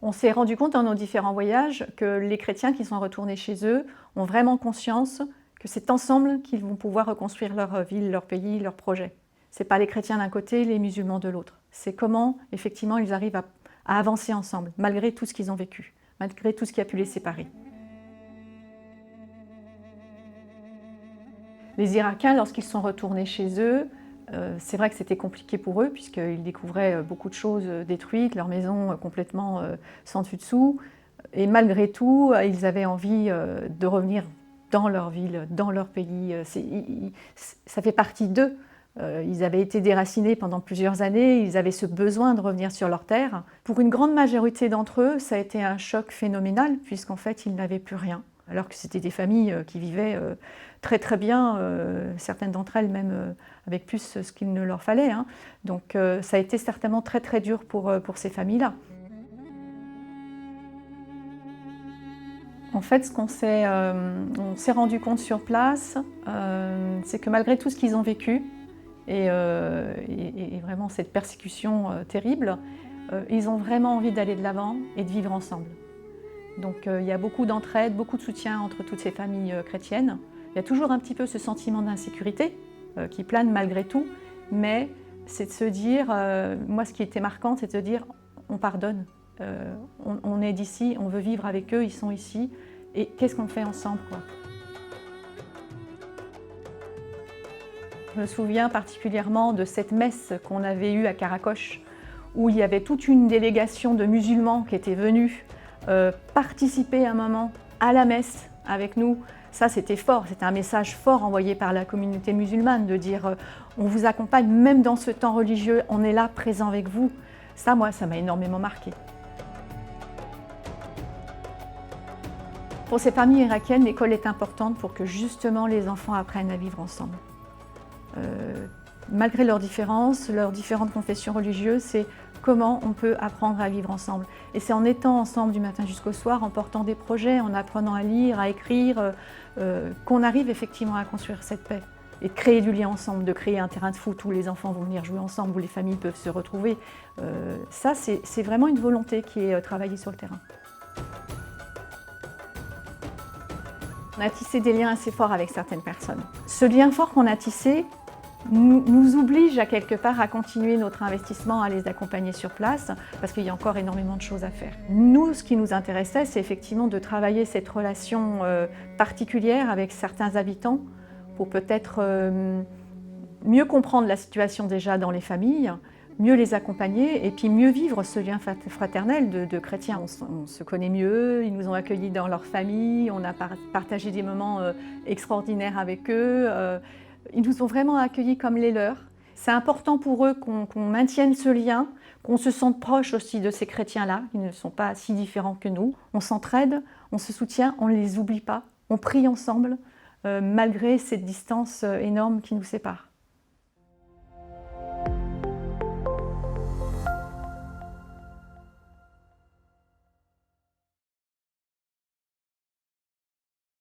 On s'est rendu compte dans nos différents voyages que les chrétiens qui sont retournés chez eux ont vraiment conscience que c'est ensemble qu'ils vont pouvoir reconstruire leur ville, leur pays, leur projet. Ce n'est pas les chrétiens d'un côté, les musulmans de l'autre. C'est comment, effectivement, ils arrivent à avancer ensemble, malgré tout ce qu'ils ont vécu, malgré tout ce qui a pu les séparer. Les Irakiens, lorsqu'ils sont retournés chez eux, c'est vrai que c'était compliqué pour eux, puisqu'ils découvraient beaucoup de choses détruites, leurs maisons complètement sans dessus-dessous. Et malgré tout, ils avaient envie de revenir dans leur ville, dans leur pays. Ça fait partie d'eux. Ils avaient été déracinés pendant plusieurs années, ils avaient ce besoin de revenir sur leur terre. Pour une grande majorité d'entre eux, ça a été un choc phénoménal, puisqu'en fait, ils n'avaient plus rien. Alors que c'était des familles qui vivaient très très bien, certaines d'entre elles même avec plus ce qu'il ne leur fallait. Hein. Donc ça a été certainement très très dur pour ces familles-là. En fait, ce qu'on s'est rendu compte sur place, c'est que malgré tout ce qu'ils ont vécu, et vraiment cette persécution terrible, ils ont vraiment envie d'aller de l'avant et de vivre ensemble. Donc il y a beaucoup d'entraide, beaucoup de soutien entre toutes ces familles chrétiennes. Il y a toujours un petit peu ce sentiment d'insécurité qui plane malgré tout, mais c'est de se dire, moi ce qui était marquant, c'est de se dire on pardonne, on est d'ici, on veut vivre avec eux, ils sont ici, et qu'est-ce qu'on fait ensemble, quoi. Je me souviens particulièrement de cette messe qu'on avait eue à Karakoche, où il y avait toute une délégation de musulmans qui étaient venus participer un moment à la messe avec nous. Ça, c'était fort, c'était un message fort envoyé par la communauté musulmane de dire on vous accompagne même dans ce temps religieux, on est là, présent avec vous. Ça, moi, ça m'a énormément marqué. Pour ces familles irakiennes, l'école est importante pour que justement les enfants apprennent à vivre ensemble. Malgré leurs différences, leurs différentes confessions religieuses, c'est comment on peut apprendre à vivre ensemble. Et c'est en étant ensemble du matin jusqu'au soir, en portant des projets, en apprenant à lire, à écrire, qu'on arrive effectivement à construire cette paix. Et de créer du lien ensemble, de créer un terrain de foot où les enfants vont venir jouer ensemble, où les familles peuvent se retrouver. Ça, c'est vraiment une volonté qui est travaillée sur le terrain. On a tissé des liens assez forts avec certaines personnes. Ce lien fort qu'on a tissé nous oblige à quelque part à continuer notre investissement, à les accompagner sur place, parce qu'il y a encore énormément de choses à faire. Nous, ce qui nous intéressait, c'est effectivement de travailler cette relation particulière avec certains habitants pour peut-être mieux comprendre la situation déjà dans les familles, mieux les accompagner et puis mieux vivre ce lien fraternel de chrétiens. On se connaît mieux, ils nous ont accueillis dans leur famille, on a partagé des moments extraordinaires avec eux. Ils nous ont vraiment accueillis comme les leurs. C'est important pour eux qu'on maintienne ce lien, qu'on se sente proche aussi de ces chrétiens-là, qui ne sont pas si différents que nous. On s'entraide, on se soutient, on ne les oublie pas, on prie ensemble, malgré cette distance énorme qui nous sépare.